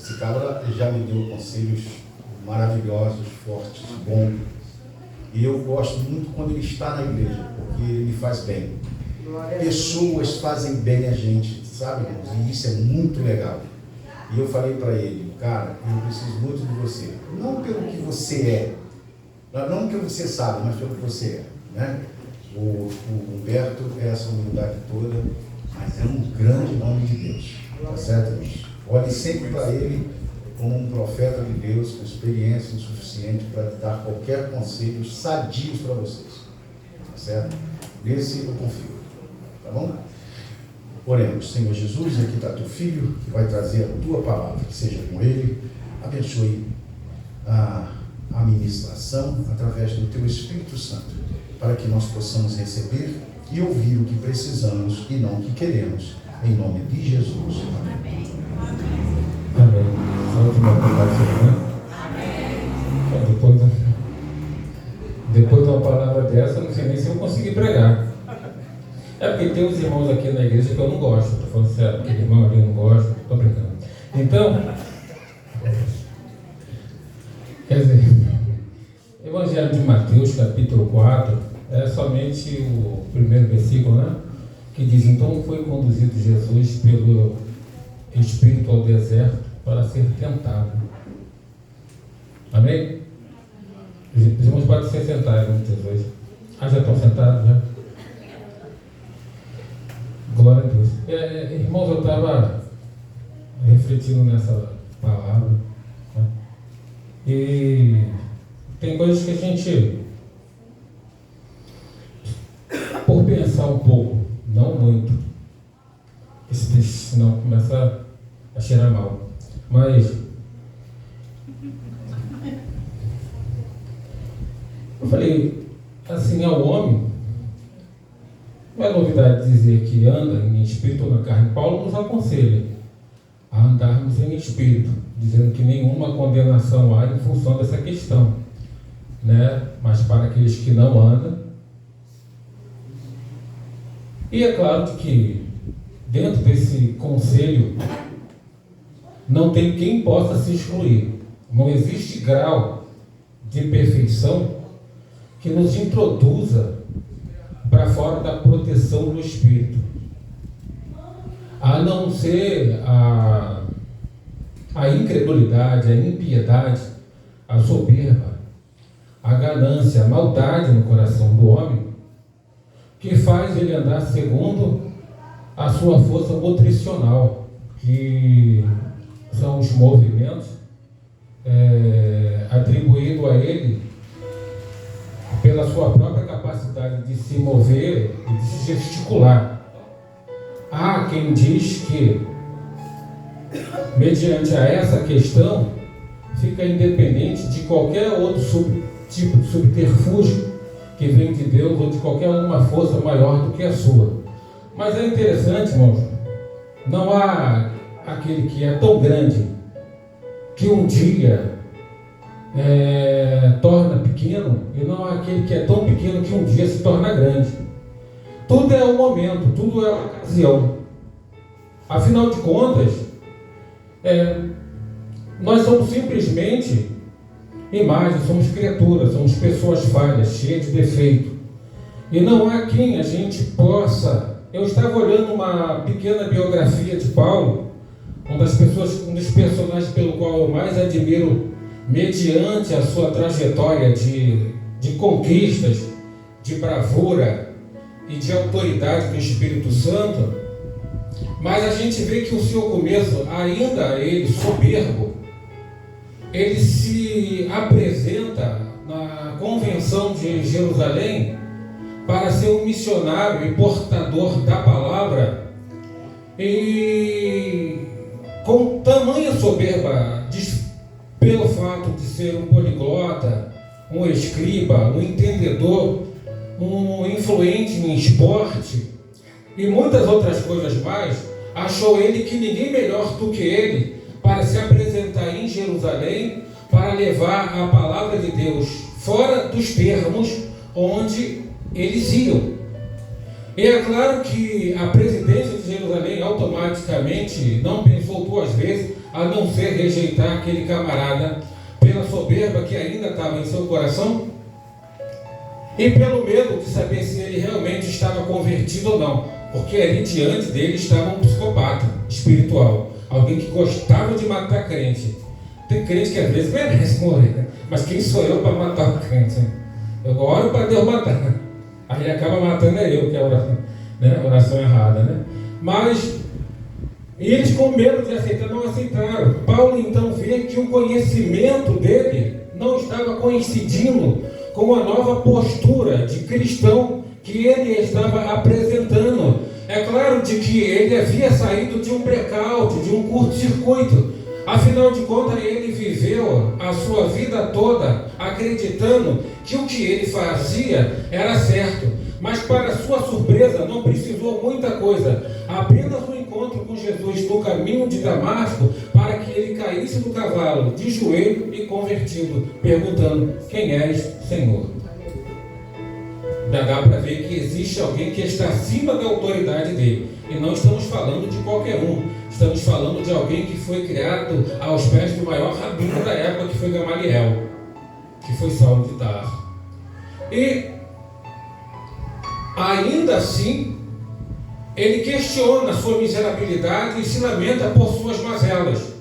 Esse cabra já me deu conselhos maravilhosos, fortes, bons. E eu gosto muito quando ele está na igreja, porque ele me faz bem. Pessoas fazem bem a gente, sabe, irmãos? E isso é muito legal. E eu falei para ele, cara, eu preciso muito de você. Não pelo que você é, não pelo que você sabe, mas pelo que você é, né? O Humberto é essa humildade toda, mas é um grande nome de Deus, tá certo, irmãos? Olhe sempre para ele como um profeta de Deus, com experiência suficiente para dar qualquer conselho sadio para vocês, tá certo? Nesse eu confio, tá bom? Oremos. Senhor Jesus, aqui está teu filho, que vai trazer a tua palavra, que seja com ele, abençoe a ministração através do teu Espírito Santo, para que nós possamos receber e ouvir o que precisamos e não o que queremos, em nome de Jesus. Amém. Amém. Só última palavra, né? Amém. Depois de uma palavra dessa, eu não sei nem se eu consegui pregar. É porque tem uns irmãos aqui na igreja que eu não gosto. Estou falando sério, aquele irmão ali eu não gosto. Estou brincando. Então, quer dizer, Evangelho de Mateus, capítulo 4, é somente o primeiro versículo, né? Que diz: então foi conduzido Jesus pelo Espírito ao deserto para ser tentado. Amém? Os irmãos podem se sentar, irmão Jesus. Já estão sentados, né? Glória a Deus. Irmãos, eu estava refletindo nessa palavra, né? E tem coisas que a gente, por pensar um pouco, não muito, senão começa a cheirar mal, mas eu falei assim ao homem. Não é novidade dizer que anda em espírito ou na carne. Paulo nos aconselha a andarmos em espírito, dizendo que nenhuma condenação há em função dessa questão, né? Mas para aqueles que não andam. E é claro que dentro desse conselho não tem quem possa se excluir. Não existe grau de perfeição que nos introduza para fora da proteção do Espírito, a não ser a incredulidade, a impiedade, a soberba, a ganância, a maldade no coração do homem, que faz ele andar segundo a sua força nutricional, que são os movimentos atribuídos a ele pela sua própria capacidade de se mover e de se gesticular. Há quem diz que, mediante a essa questão, fica independente de qualquer outro tipo de subterfúgio que vem de Deus ou de qualquer uma força maior do que a sua. Mas é interessante, irmãos, não há aquele que é tão grande que um dia torna pequeno, e não há aquele que é tão pequeno que um dia se torna grande. Tudo é um momento, tudo é uma ocasião. Afinal de contas, nós somos simplesmente imagens, somos criaturas, somos pessoas falhas, cheias de defeito. E não há quem a gente possa... Eu estava olhando uma pequena biografia de Paulo, um dos personagens pelo qual eu mais admiro, mediante a sua trajetória de conquistas, de bravura e de autoridade do Espírito Santo. Mas a gente vê que o seu começo, ainda ele soberbo, ele se apresenta na convenção de Jerusalém para ser um missionário e portador da palavra, e com tamanha soberba, pelo fato de ser um poliglota, um escriba, um entendedor, um influente em esporte e muitas outras coisas mais, achou ele que ninguém melhor do que ele para se apresentar em Jerusalém, para levar a palavra de Deus fora dos termos onde eles iam. E é claro que a presidência de Jerusalém automaticamente não pensou duas vezes a não ser rejeitar aquele camarada pela soberba que ainda estava em seu coração e pelo medo de saber se ele realmente estava convertido ou não, porque ali diante dele estava um psicopata espiritual, alguém que gostava de matar crente. Tem crente que às vezes merece morrer, né? Mas quem sou eu para matar o crente? Eu oro para Deus matar, aí ele acaba matando eu, que é a oração, né? Oração errada, né? Mas eles, com medo de aceitar, não aceitaram. Paulo então vê que o conhecimento dele não estava coincidindo com a nova postura de cristão que ele estava apresentando. É claro de que ele havia saído de um blackout, de um curto-circuito. Afinal de contas, ele viveu a sua vida toda acreditando que o que ele fazia era certo. Mas, para sua surpresa, não precisou muita coisa. Apenas um encontro com Jesus no caminho de Damasco para que ele caísse do cavalo, de joelho e convertido, perguntando: quem és, Senhor? Dá para ver que existe alguém que está acima da autoridade dele. E não estamos falando de qualquer um. Estamos falando de alguém que foi criado aos pés do maior rabino da época, que foi Gamaliel, que foi Saulo de Tarso. E ainda assim, ele questiona sua miserabilidade e se lamenta por suas mazelas.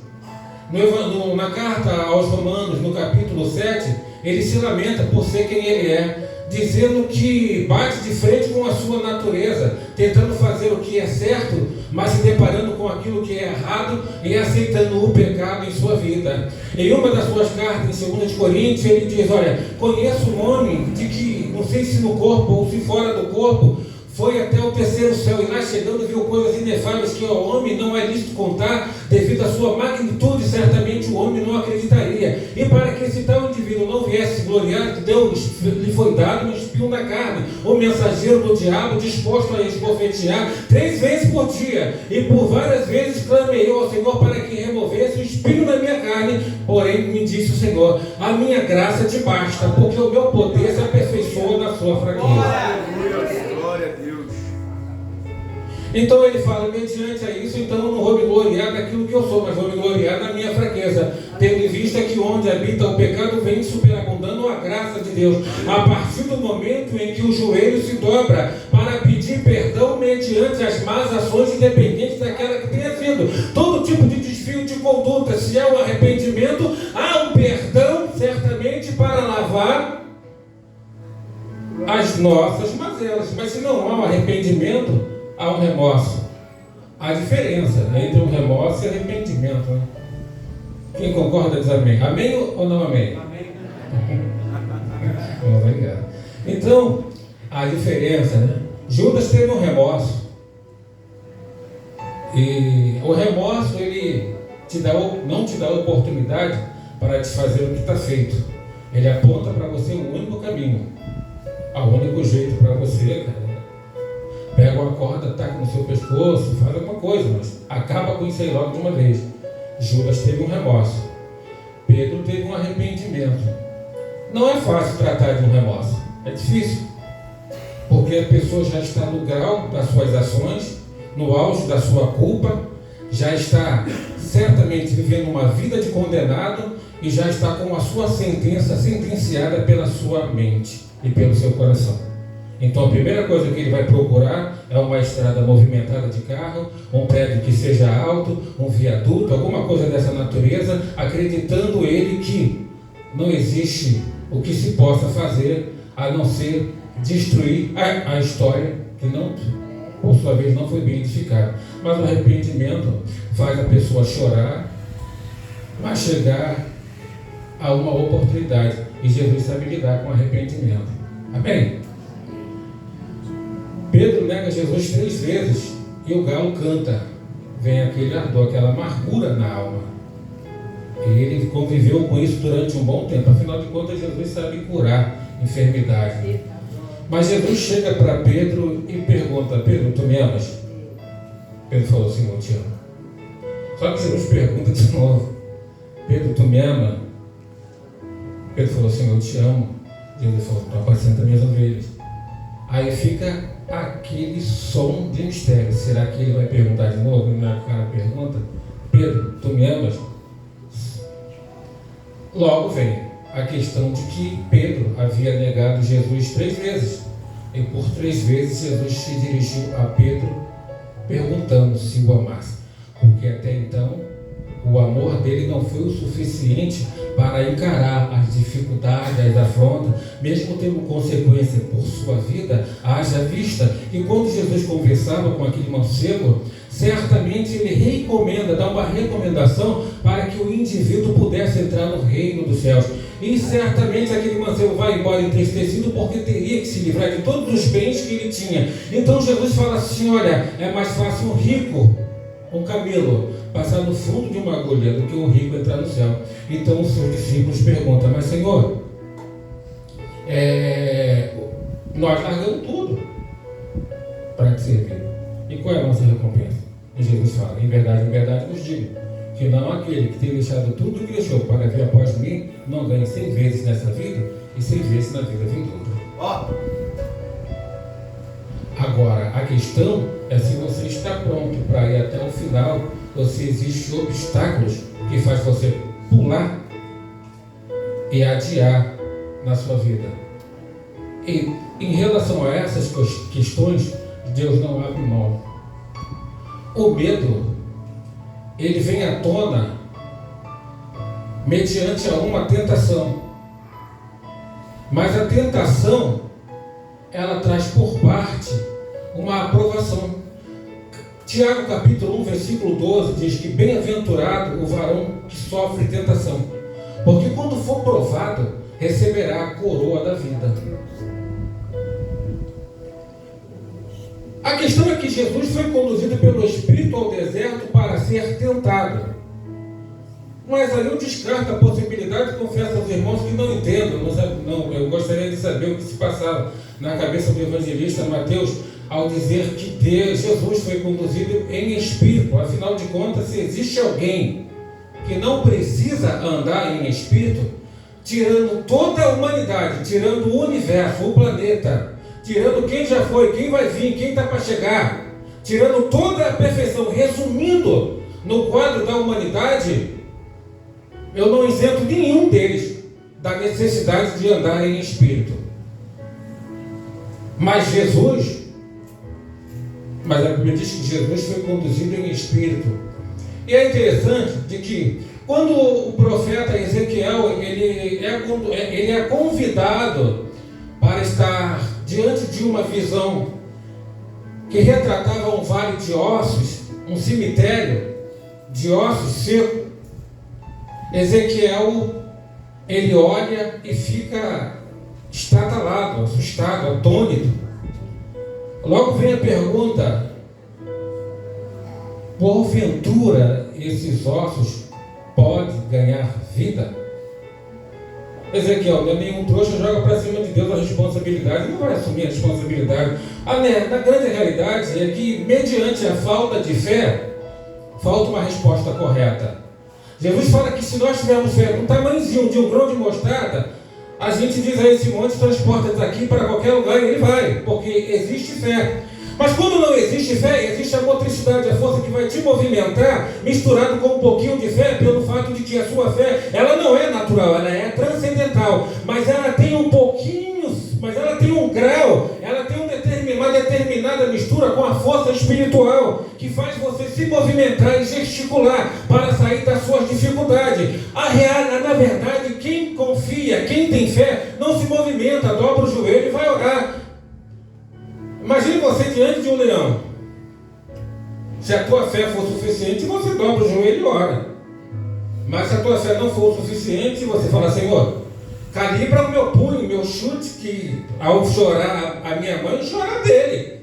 Na carta aos Romanos, no capítulo 7, ele se lamenta por ser quem ele é, dizendo que bate de frente com a sua natureza, tentando fazer o que é certo, mas se deparando com aquilo que é errado e aceitando o pecado em sua vida. Em uma das suas cartas, em 2 Coríntios, ele diz: olha, conheço um homem de que, não sei se no corpo ou se fora do corpo, foi até o terceiro céu, e lá chegando viu coisas inefáveis que ao homem não é lícito contar, devido à sua magnitude, certamente o homem não acreditaria. E para que esse tal indivíduo não viesse gloriar, Deus lhe foi dado um espinho na carne, o mensageiro do diabo, disposto a esbofetear 3 vezes por dia, e por várias vezes clamei eu ao Senhor para que removesse o espinho da minha carne. Porém me disse o Senhor: a minha graça te basta, porque o meu poder se aperfeiçoa na sua fraqueza. Então ele fala: mediante a isso, então eu não vou me gloriar daquilo que eu sou, mas vou me gloriar na minha fraqueza, tendo em vista que onde habita o pecado vem superabundando a graça de Deus, a partir do momento em que o joelho se dobra para pedir perdão mediante as más ações, independente daquela que tenha sido. Todo tipo de desvio de conduta, se é o arrependimento, há um perdão certamente para lavar as nossas mazelas. Mas se não há um arrependimento, há um remorso. Há diferença entre um remorso e arrependimento, né? Quem concorda diz amém. Amém ou não amém? Amém. Obrigado. Então, a diferença, né? Judas teve um remorso. E o remorso, ele não te dá oportunidade para desfazer o que está feito. Ele aponta para você o único caminho. O único jeito para você, cara. Pega uma corda, taca no seu pescoço, faz alguma coisa, mas acaba com isso aí logo de uma vez. Judas teve um remorso. Pedro teve um arrependimento. Não é fácil tratar de um remorso. É difícil. Porque a pessoa já está no grau das suas ações, no auge da sua culpa, já está certamente vivendo uma vida de condenado e já está com a sua sentença sentenciada pela sua mente e pelo seu coração. Então a primeira coisa que ele vai procurar é uma estrada movimentada de carro, um prédio que seja alto, um viaduto, alguma coisa dessa natureza, acreditando ele que não existe o que se possa fazer a não ser destruir a história, que não, por sua vez, não foi bem edificada. Mas o arrependimento faz a pessoa chorar, mas chegar a uma oportunidade, e Jesus sabe lidar com arrependimento. Amém? Pedro nega Jesus 3 vezes e o galo canta. Vem aquele ardor, aquela amargura na alma. E ele conviveu com isso durante um bom tempo. Afinal de contas, Jesus sabe curar enfermidade. Mas Jesus chega para Pedro e pergunta: Pedro, tu me amas? Pedro falou assim: eu te amo. Só que Jesus pergunta de novo: Pedro, tu me ama? Pedro falou assim: eu te amo. Jesus falou: tu apacenta minhas ovelhas. Aí fica aquele som de mistério. Será que ele vai perguntar de novo? E o cara pergunta: Pedro, tu me amas? Logo vem a questão de que Pedro havia negado Jesus 3 vezes. E por 3 vezes Jesus se dirigiu a Pedro perguntando se o amasse. Porque até então o amor dele não foi o suficiente para encarar as dificuldades, as afrontas, mesmo tendo consequência por sua vida, haja vista. E quando Jesus conversava com aquele mancebo, certamente ele recomenda, dá uma recomendação para que o indivíduo pudesse entrar no reino dos céus. E certamente aquele mancebo vai embora entristecido porque teria que se livrar de todos os bens que ele tinha. Então Jesus fala assim: olha, é mais fácil um rico, um camelo, passar no fundo de uma agulha do que um rico entrar no céu. Então os seus discípulos perguntam: mas Senhor, nós largamos tudo para te servir. E qual é a nossa recompensa? E Jesus fala: em verdade vos digo, que não aquele que tem deixado tudo o que deixou para vir após mim, não ganhe 100 vezes nessa vida e 100 vezes na vida vindoura. Agora, a questão é se você está pronto para ir até o final, ou se existem obstáculos que faz você pular e adiar na sua vida. E em relação a essas questões, Deus não abre mão. O medo, ele vem à tona mediante a uma tentação. Mas a tentação, ela traz por parte uma aprovação. Tiago capítulo 1, versículo 12 diz que bem-aventurado o varão que sofre tentação, porque quando for provado, receberá a coroa da vida. A questão é que Jesus foi conduzido pelo Espírito ao deserto para ser tentado. Mas aí eu descarto a possibilidade, confesso aos irmãos que não entendo, eu gostaria de saber o que se passava na cabeça do evangelista Mateus ao dizer que Jesus foi conduzido em espírito. Afinal de contas, se existe alguém que não precisa andar em espírito, tirando toda a humanidade, tirando o universo, o planeta, tirando quem já foi, quem vai vir, quem está para chegar, tirando toda a perfeição, resumindo no quadro da humanidade, eu não isento nenhum deles da necessidade de andar em espírito. Mas a Bíblia diz que Jesus foi conduzido em espírito. E é interessante de que quando o profeta Ezequiel ele é convidado para estar diante de uma visão que retratava um vale de ossos, um cemitério de ossos secos, Ezequiel ele olha e fica estatalado, assustado, atônito. Logo vem a pergunta: porventura esses ossos podem ganhar vida? Ezequiel não é nenhum trouxa, joga para cima de Deus a responsabilidade, não vai assumir a responsabilidade. Na grande realidade é que, mediante a falta de fé, falta uma resposta correta. Jesus fala que se nós tivermos fé um tamanhozinho de um grão de mostarda, a gente diz a esse monte: transporta daqui para qualquer lugar, e ele vai, porque existe fé. Mas quando não existe fé, existe a motricidade, a força que vai te movimentar, misturado com um pouquinho de fé, pelo fato de que a sua fé, ela não é natural, ela é transcendental, mas ela tem um pouquinho, mas ela tem um grau, ela tem uma determinada mistura com a força espiritual, que faz você se movimentar e gesticular para sair das suas dificuldades. Na verdade, quem confia, quem tem fé, não se movimenta, dobra o joelho e vai orar. Imagine você diante de um leão. Se a tua fé for suficiente, você dobra o joelho e ora. Mas se a tua fé não for o suficiente, você fala: Senhor, calibra o meu punho, meu chute, que ao chorar a minha mãe, chora dele.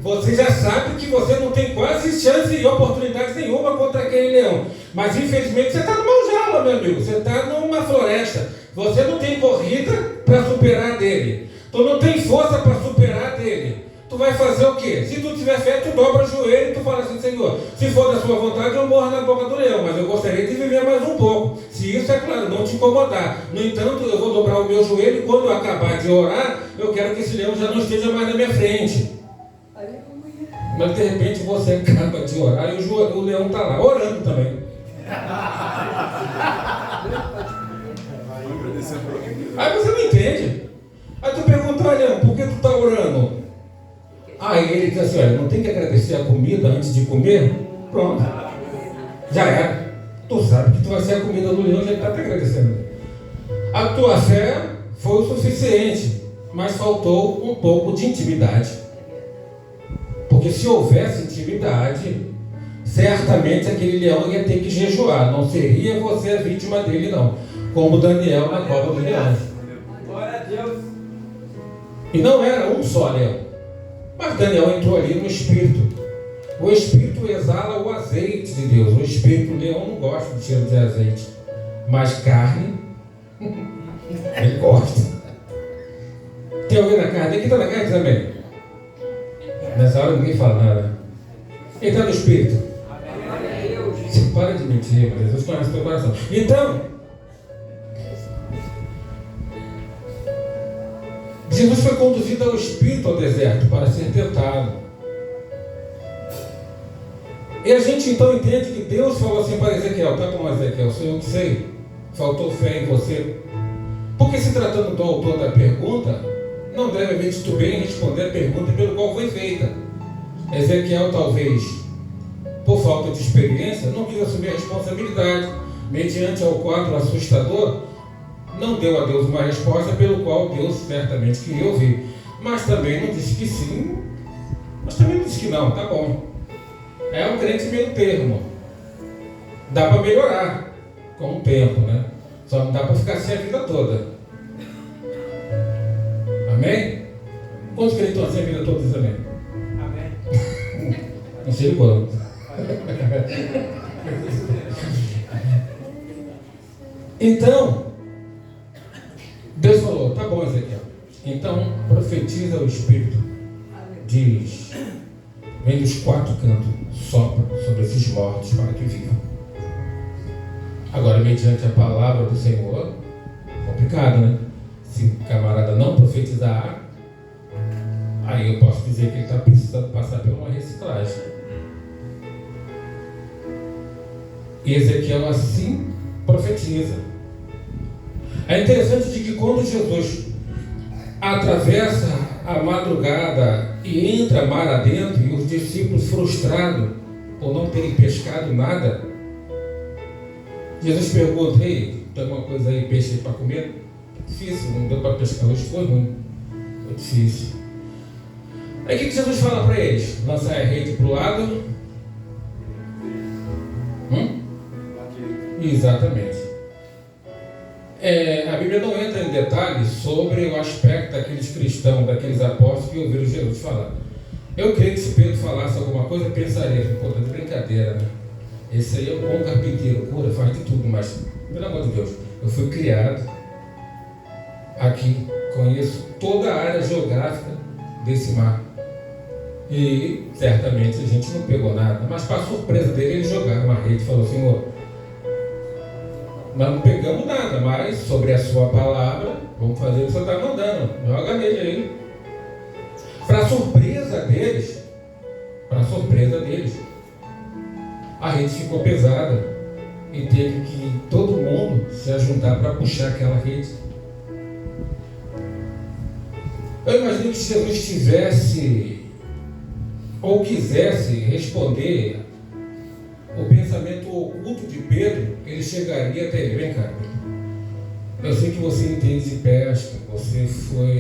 Você já sabe que você não tem quase chance e oportunidade nenhuma contra aquele leão. Mas infelizmente você está numa jaula, meu amigo. Você está numa floresta. Você não tem corrida para superar dele. Tu não tem força para superar dele. Tu vai fazer o quê? Se tu tiver fé, tu dobra o joelho e tu fala assim: Senhor, se for da sua vontade, eu morro na boca do leão, mas eu gostaria de viver mais um pouco. Se isso, é claro, não te incomodar. No entanto, eu vou dobrar o meu joelho e quando eu acabar de orar, eu quero que esse leão já não esteja mais na minha frente. Mas de repente você acaba de orar e o leão está lá, orando também. Aí você não entende. Aí tu pergunta, olha, por que tu está orando? Aí ele diz assim, olha, não tem que agradecer a comida antes de comer? Pronto. Já era. Tu sabe que tu vai ser a comida do leão, já está te agradecendo. A tua fé foi o suficiente, mas faltou um pouco de intimidade. Porque se houvesse intimidade, certamente aquele leão ia ter que jejuar. Não seria você a vítima dele, não. Como Daniel na cova dos leões. Glória a Deus. E não era um só leão. Mas Daniel entrou ali no Espírito. O Espírito exala o azeite de Deus. O Espírito, o leão não gosta de cheiro de azeite. Mas carne, ele gosta. Tem alguém na carne? Quem está na carne também? Nessa hora ninguém fala nada. Quem está no Espírito? Você para de mentir, mas Jesus conhece o teu coração. Então, Jesus foi conduzido ao Espírito ao deserto para ser tentado. E a gente então entende que Deus falou assim para Ezequiel, tá bom Ezequiel, sou eu que sei, faltou fé em você. Porque se tratando do autor da pergunta, não deve haver titubeio em responder a pergunta pelo qual foi feita. Ezequiel talvez, por falta de experiência, não quis assumir a responsabilidade, mediante ao quadro assustador, não deu a Deus uma resposta pelo qual Deus certamente queria ouvir. Mas também não disse que sim, mas também não disse que não, tá bom. É um crente meio termo. Dá para melhorar com o tempo, né? Só não dá para ficar assim a vida toda. Amém? Quantos crentes estão assim a vida toda? Diz amém. Amém. Não sei quanto. Então, Deus falou, tá bom Ezequiel. Então profetiza o Espírito. Diz, vem dos quatro cantos, sopra sobre esses mortos para que vivam. Agora, mediante a palavra do Senhor, complicado, né? Se o camarada não profetizar, aí eu posso dizer que ele está precisando passar por uma reciclagem. E Ezequiel assim profetiza. É interessante de que quando Jesus atravessa a madrugada e entra mar adentro, e os discípulos frustrados por não terem pescado nada, Jesus pergunta, ei, tem alguma coisa aí, peixe aí para comer? Difícil, não deu para pescar hoje, foi ruim, foi difícil. Aí o que Jesus fala para eles? Lançar a rede para o lado? Exatamente. A Bíblia não entra em detalhes sobre o aspecto daqueles cristãos, daqueles apóstolos que ouviram Jesus falar. Eu creio que se Pedro falasse alguma coisa, eu pensaria, pô, tá de brincadeira, né? Esse aí é um bom carpinteiro, cura, faz de tudo, mas, pelo amor de Deus, eu fui criado aqui, conheço toda a área geográfica desse mar. E certamente a gente não pegou nada, mas para surpresa dele, eles jogaram uma rede e falou, Senhor, nós não pegamos nada, mas sobre a sua palavra, vamos fazer o que você está mandando, joga nele aí. Para surpresa deles, a rede ficou pesada e teve que todo mundo se ajuntar para puxar aquela rede. Eu imagino que se Jesus tivesse ou quisesse responder o pensamento oculto de Pedro, ele chegaria até ele. Vem cá, eu sei que você entende de pesca, você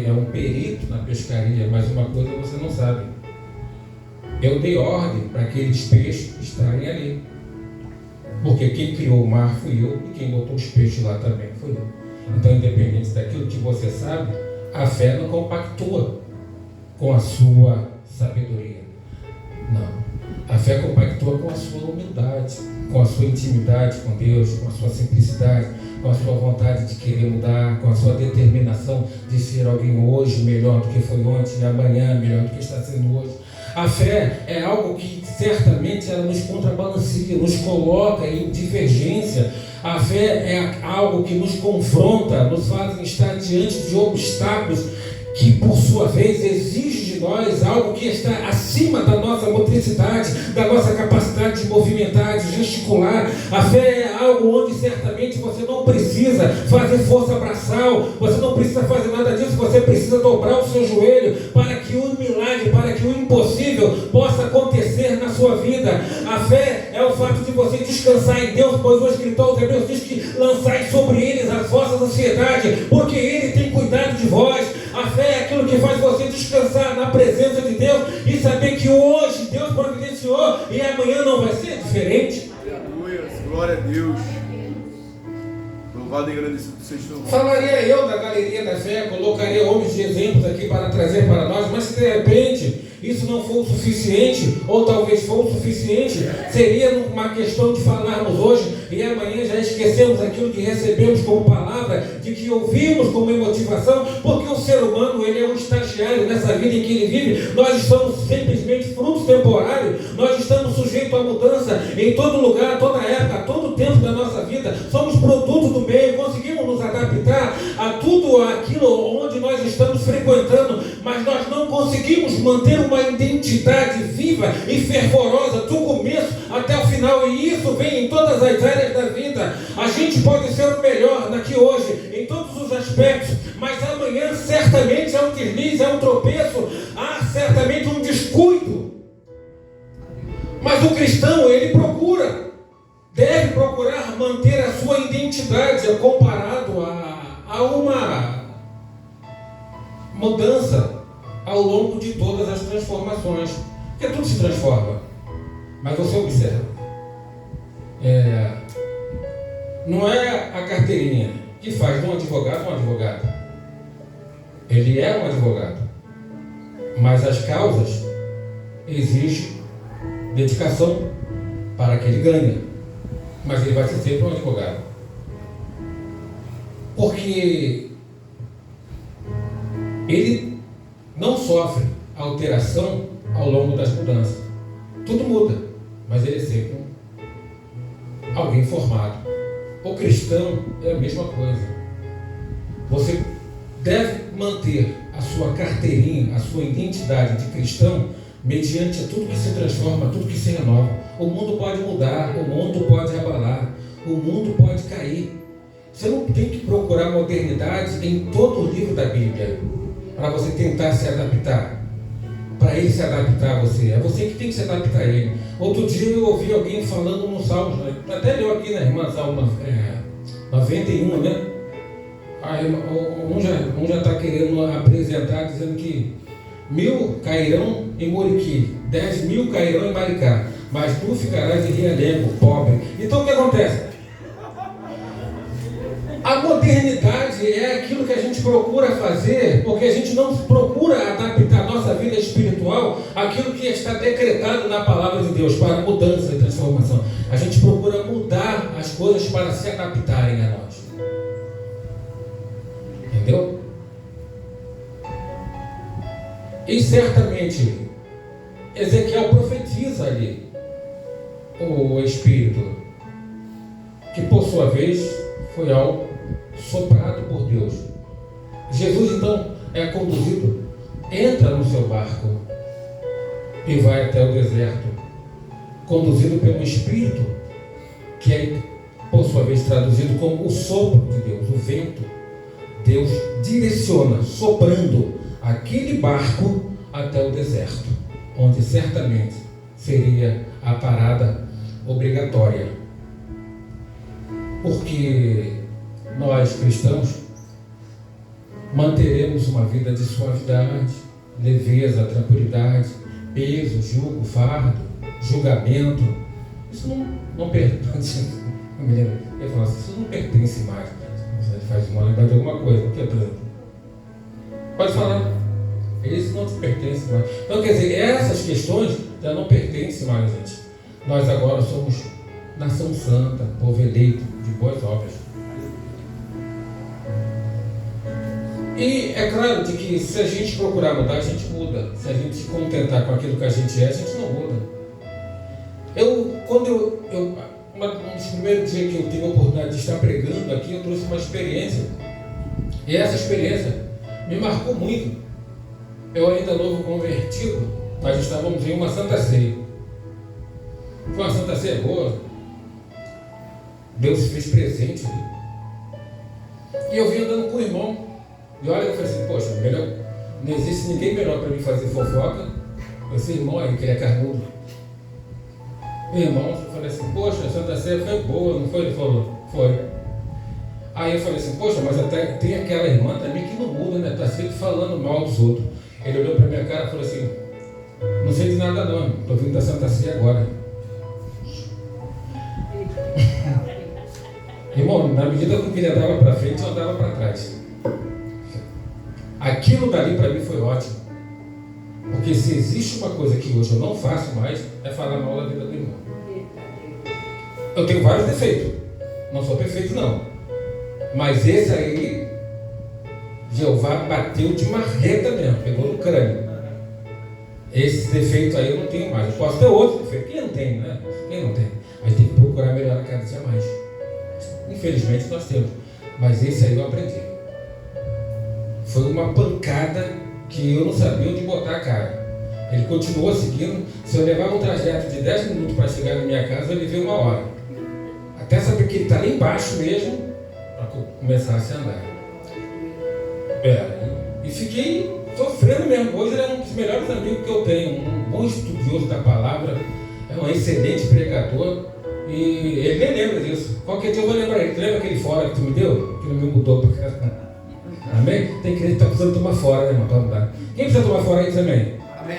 é um perito na pescaria, mas uma coisa você não sabe. Eu dei ordem para aqueles peixes estarem ali. Porque quem criou o mar fui eu e quem botou os peixes lá também fui eu. Então, independente daquilo que você sabe, a fé não compactua com a sua sabedoria. Não. A fé compactua com a sua humildade, com a sua intimidade com Deus, com a sua simplicidade, com a sua vontade de querer mudar, com a sua determinação de ser alguém hoje melhor do que foi ontem e amanhã melhor do que está sendo hoje. A fé é algo que certamente ela nos contrabalanceia, nos coloca em divergência. A fé é algo que nos confronta, nos faz estar diante de obstáculos que por sua vez exige de nós algo que está acima da nossa motricidade, da nossa capacidade de movimentar, de gesticular. A fé é algo onde certamente você não precisa fazer força braçal, você não precisa fazer nada disso, você precisa dobrar o seu joelho para que o milagre, para que o impossível possa acontecer na sua vida. A fé é o fato de você descansar em Deus, pois o escritor aos Hebreus diz que lançai sobre eles as vossas ansiedades, porque Ele tem cuidado de vós. A fé é aquilo que faz você descansar na presença de Deus e saber que hoje Deus providenciou e amanhã não vai ser diferente. Aleluia, glória a Deus. Louvado e agradecido seja o nome. Falaria eu da galeria da fé, colocaria homens de exemplos aqui para trazer para nós, mas se de repente isso não for o suficiente, ou talvez for o suficiente, seria uma questão de falarmos hoje e amanhã já esquecemos aquilo que recebemos como palavra, de que ouvimos como motivação, porque o ser humano ele é um estagiário nessa vida em que ele vive. Nós estamos simplesmente frutos temporários, nós estamos sujeitos à mudança em todo lugar, toda época, todo tempo da nossa vida. Somos produtos do meio, conseguimos nos adaptar a tudo aquilo onde nós estamos frequentando, mas nós não conseguimos manter uma identidade viva e fervorosa do começo até o final, e isso vem em todas as áreas da vida. A gente pode ser o melhor daqui hoje, em todos os aspectos, mas amanhã certamente é um deslize, é um tropeço, há certamente um descuido. Mas o cristão, ele deve procurar manter a sua identidade comparado a uma mudança ao longo de todas as transformações, porque tudo se transforma. Mas você observa, não é a carteirinha que faz de um advogado um advogado. Ele é um advogado, mas as causas exigem dedicação para que ele ganhe, mas ele vai ser sempre um advogado, porque ele não sofre alteração ao longo das mudanças. Tudo muda, mas ele é sempre alguém formado. O cristão é a mesma coisa. Você deve manter a sua carteirinha, a sua identidade de cristão, mediante tudo que se transforma, tudo que se renova. O mundo pode mudar, o mundo pode abalar, o mundo pode cair. Você não tem que procurar modernidade em todo o livro da Bíblia para você tentar se adaptar, para ele se adaptar a você. É você que tem que se adaptar a ele. Outro dia eu ouvi alguém falando no Salmo, até leu aqui na irmã, Salmo 91, né? Aí, um já está querendo apresentar, dizendo que 1000 cairão em Muriqui, 10.000 cairão em Maricá, mas tu ficarás em Realengo, pobre. Então o que acontece? A modernidade é aquilo que a gente procura fazer, porque a gente não procura adaptar a nossa vida espiritual àquilo que está decretado na palavra de Deus para mudança e transformação. A gente procura mudar as coisas para se adaptarem a nós. Entendeu? E certamente Ezequiel profetiza ali o Espírito, que por sua vez foi algo soprado por Deus. Jesus então é conduzido, entra no seu barco e vai até o deserto, conduzido pelo Espírito, que é por sua vez traduzido como o sopro de Deus, o vento. Deus direciona, soprando aquele barco até o deserto, onde certamente seria a parada obrigatória. Porque nós cristãos manteremos uma vida de suavidade, leveza, tranquilidade, peso, jugo, fardo, julgamento. Isso não pertence. Eu falo assim, isso não pertence mais. Você faz uma lembrar de alguma coisa. O que é, por exemplo? Pode falar. Isso não te pertence mais. Então, quer dizer, essas questões já não pertencem mais a gente. Nós agora somos nação santa, povo eleito, de boas obras. E é claro de que se a gente procurar mudar, a gente muda. Se a gente se contentar com aquilo que a gente não muda. Um dos primeiros dias que eu tive a oportunidade de estar pregando aqui, eu trouxe uma experiência. E essa experiência me marcou muito. eu ainda novo convertido, nós estávamos em uma Santa Ceia. Foi uma Santa Ceia boa. Deus se fez presente ali. E eu vim andando com o irmão. E olha, eu falei assim, poxa, melhor, não existe ninguém melhor para mim fazer fofoca. Esse irmão aí, que ele é carnudo. Meu irmão, eu falei assim, poxa, a Santa Ceia foi boa, não foi? Ele falou, foi. Aí eu falei assim, poxa, mas até tem aquela irmã também que não muda, né? Está sempre falando mal dos outros. Ele olhou para minha cara e falou assim, não sei de nada não, estou vindo da Santa Ceia agora. Irmão, na medida que ele andava para frente, eu andava para trás. Aquilo dali para mim foi ótimo. Porque se existe uma coisa que hoje eu não faço mais, é falar mal da vida do irmão. Eu tenho vários defeitos. Não sou perfeito, não. Mas esse aí, Jeová bateu de marreta mesmo, pegou no crânio. Esse defeito aí eu não tenho mais. Eu posso ter outro defeito. Quem não tem, né? Quem não tem? Mas tem que procurar melhorar cada dia mais. Infelizmente nós temos. Mas esse aí eu aprendi. Foi uma pancada que eu não sabia onde botar a cara. Ele continuou seguindo. Se eu levava um trajeto de 10 minutos para chegar na minha casa, eu levei 1 hora. Até saber que ele está lá embaixo mesmo, para que eu começasse a andar. E fiquei sofrendo mesmo. Hoje ele é um dos melhores amigos que eu tenho. Um bom estudioso da palavra. É um excelente pregador. E ele nem lembra disso. Qualquer dia eu vou lembrar ele. Tu lembra aquele fora que tu me deu? Que não me mudou para casa. Amém? Tem crente que está precisando tomar fora, né, irmão? Para mudar. Quem precisa tomar fora aí também? Amém.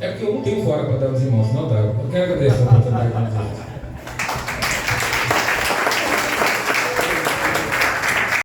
É porque eu não tenho fora para dar aos irmãos, não dá. Eu quero agradecer a oportunidade de vocês.